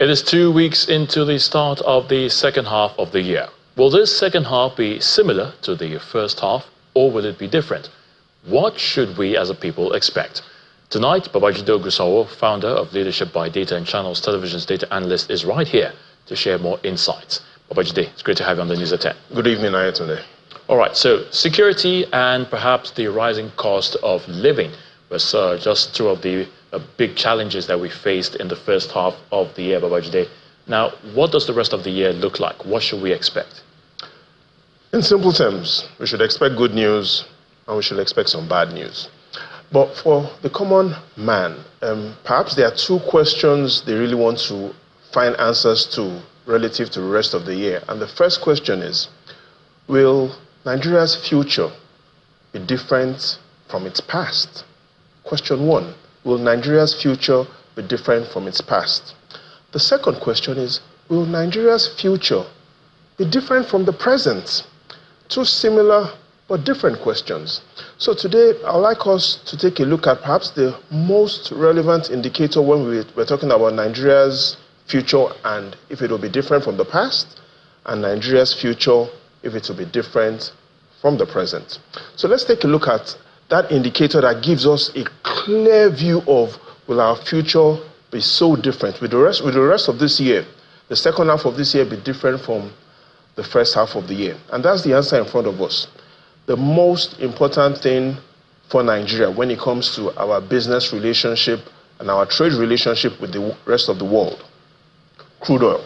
It is 2 weeks into the start of the second half of the year. Will this second half be similar to the first half, or will it be different? What should we as a people expect? Tonight, Babajide Ogusawo, founder of Leadership by Data and Channels Television's data analyst, is right here to share more insights. Babajide, it's great to have you on the News at 10. Good evening, Ayatunde. All right, so security and perhaps the rising cost of living was just two of the big challenges that we faced in the first half of the year, Babajide. Now, what does the rest of the year look like? What should we expect? In simple terms, we should expect good news and we should expect some bad news. But for the common man, perhaps there are two questions they really want to find answers to relative to the rest of the year. And the first question is, will Nigeria's future be different from its past? Question one, will Nigeria's future be different from its past? The second question is, will Nigeria's future be different from the present? Two similar but different questions. So today, I'd like us to take a look at perhaps the most relevant indicator when we're talking about Nigeria's future and if it will be different from the past, and Nigeria's future if it will be different from the present. So let's take a look at that indicator that gives us a clear view of will our future be so different with the rest of this year, the second half of this year be different from the first half of the year. And that's the answer in front of us. The most important thing for Nigeria when it comes to our business relationship and our trade relationship with the rest of the world, crude oil.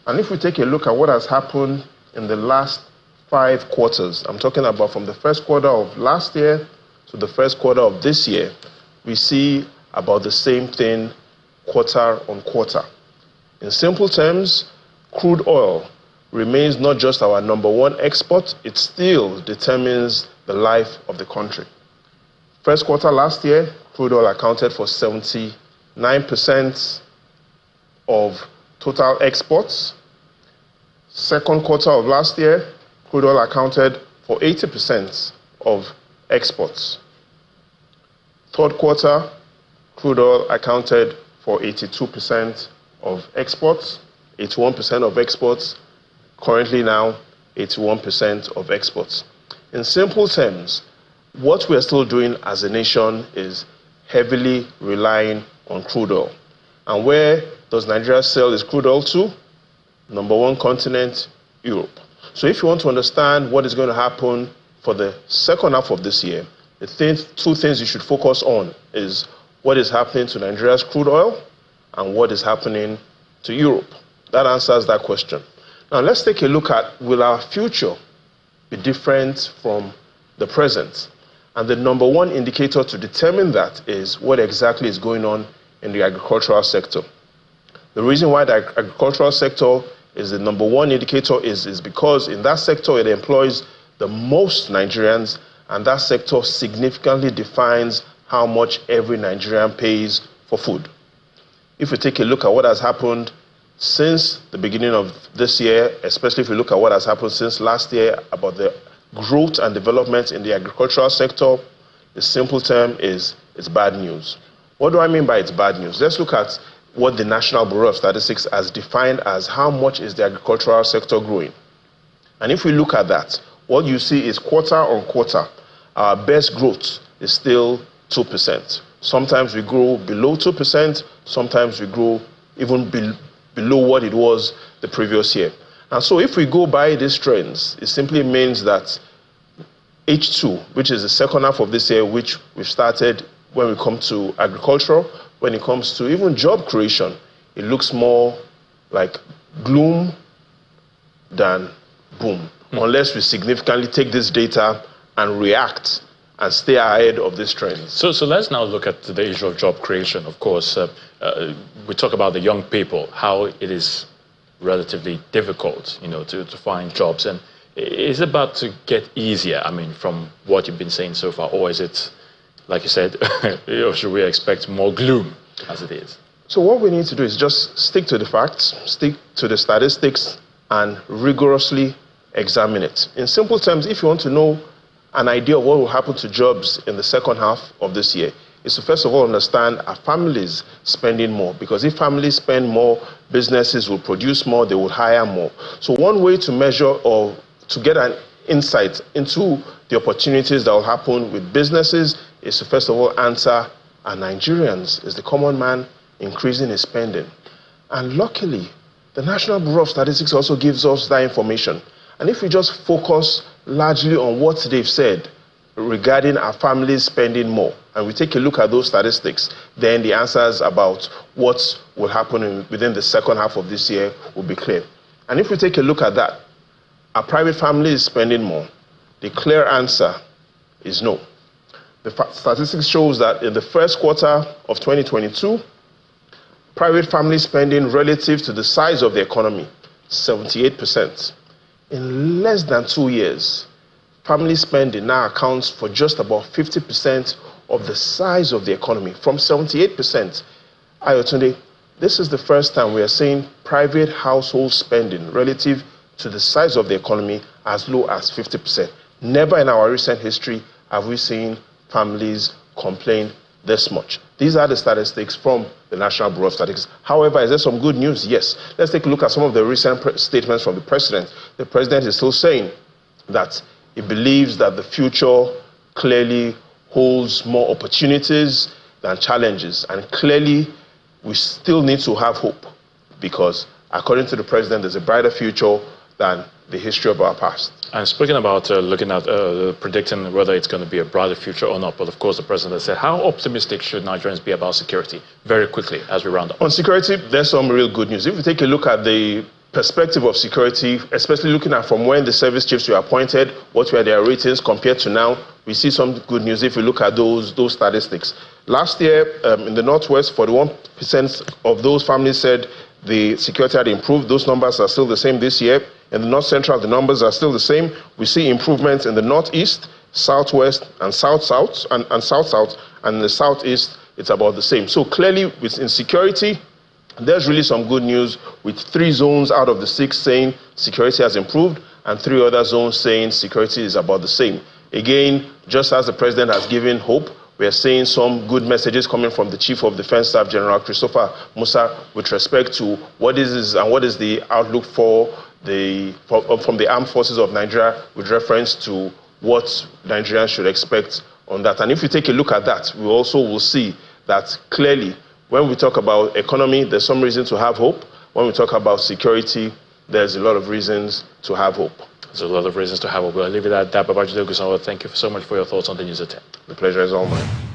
And if we take a look at what has happened in the last 5 quarters, I'm talking about from the first quarter of last year to the first quarter of this year, we see about the same thing quarter on quarter. In simple terms, crude oil remains not just our #1 export, it still determines the life of the country. First quarter last year, crude oil accounted for 79% of total exports. Second quarter of last year, crude oil accounted for 80% of exports. Third quarter, crude oil accounted for 82% of exports, 81% of exports. Currently now, 81% of exports. In simple terms, what we're still doing as a nation is heavily relying on crude oil. And where does Nigeria sell its crude oil to? #1 continent, Europe. So if you want to understand what is going to happen for the second half of this year, the two things you should focus on is what is happening to Nigeria's crude oil and what is happening to Europe. That answers that question. Now let's take a look at, will our future be different from the present? And the #1 indicator to determine that is what exactly is going on in the agricultural sector. The reason why the agricultural sector is the #1 indicator is because in that sector it employs the most Nigerians, and that sector significantly defines how much every Nigerian pays for food. If we take a look at what has happened since the beginning of this year, especially if we look at what has happened since last year about the growth and development in the agricultural sector, the simple term is it's bad news. What do I mean by it's bad news? Let's look at what the National Bureau of Statistics has defined as how much is the agricultural sector growing. And if we look at that, what you see is quarter on quarter, our best growth is still 2%. Sometimes we grow below 2%, sometimes we grow even below what it was the previous year. And so if we go by these trends, it simply means that H2, which is the second half of this year, which we've started when we come to agriculture, when it comes to even job creation, it looks more like gloom than boom, unless we significantly take this data and react and stay ahead of these trends. So let's now look at the issue of job creation. Of course, we talk about the young people, how it is relatively difficult, to find jobs. And is it about to get easier, from what you've been saying so far? Or is it, like you said, or should we expect more gloom as it is? So what we need to do is just stick to the facts, stick to the statistics, and rigorously examine it. In simple terms, if you want to know an idea of what will happen to jobs in the second half of this year, is to first of all understand, are families spending more? Because if families spend more, businesses will produce more, they will hire more. So one way to measure or to get an insight into the opportunities that will happen with businesses is to first of all answer, are Nigerians, is the common man increasing his spending? And luckily, the National Bureau of Statistics also gives us that information. And if we just focus largely on what they've said regarding our families spending more, and we take a look at those statistics, then the answers about what will happen within the second half of this year will be clear. And if we take a look at that, our private family is spending more. The clear answer is no. The statistics shows that in the first quarter of 2022, private family spending relative to the size of the economy, 78%. In less than 2 years, family spending now accounts for just about 50% of the size of the economy, from 78%. Ayotunde, this is the first time we are seeing private household spending relative to the size of the economy as low as 50%. Never in our recent history have we seen families complain this much. These are the statistics from the National Bureau of Statistics. However, is there some good news? Yes. Let's take a look at some of the recent statements from the president. The president is still saying that he believes that the future clearly holds more opportunities than challenges. And clearly, we still need to have hope because, according to the president, there's a brighter future than the history of our past. And speaking about looking at predicting whether it's going to be a brighter future or not, but of course the president has said, how optimistic should Nigerians be about security? Very quickly, as we round up. On security, there's some real good news. If you take a look at the perspective of security, especially looking at from when the service chiefs were appointed, what were their ratings compared to now, we see some good news if you look at those statistics. Last year, in the Northwest, 41% of those families said the security had improved. Those numbers are still the same this year. In the North Central, the numbers are still the same. We see improvements in the Northeast, Southwest, and South-South, and South-South, and in the Southeast, it's about the same. So clearly, in security, there's really some good news, with 3 zones out of the 6 saying security has improved, and 3 other zones saying security is about the same. Again, just as the president has given hope, we are seeing some good messages coming from the Chief of Defense Staff, General Christopher Musa, with respect to what is the outlook from the armed forces of Nigeria with reference to what Nigerians should expect on that. And if we take a look at that, we also will see that clearly, when we talk about economy, there's some reason to have hope. When we talk about security, there's a lot of reasons to have hope. There's a lot of reasons to have hope. We'll leave it at that. Babajide Ogunsanwo, thank you so much for your thoughts on the news at 10. The pleasure is all mine.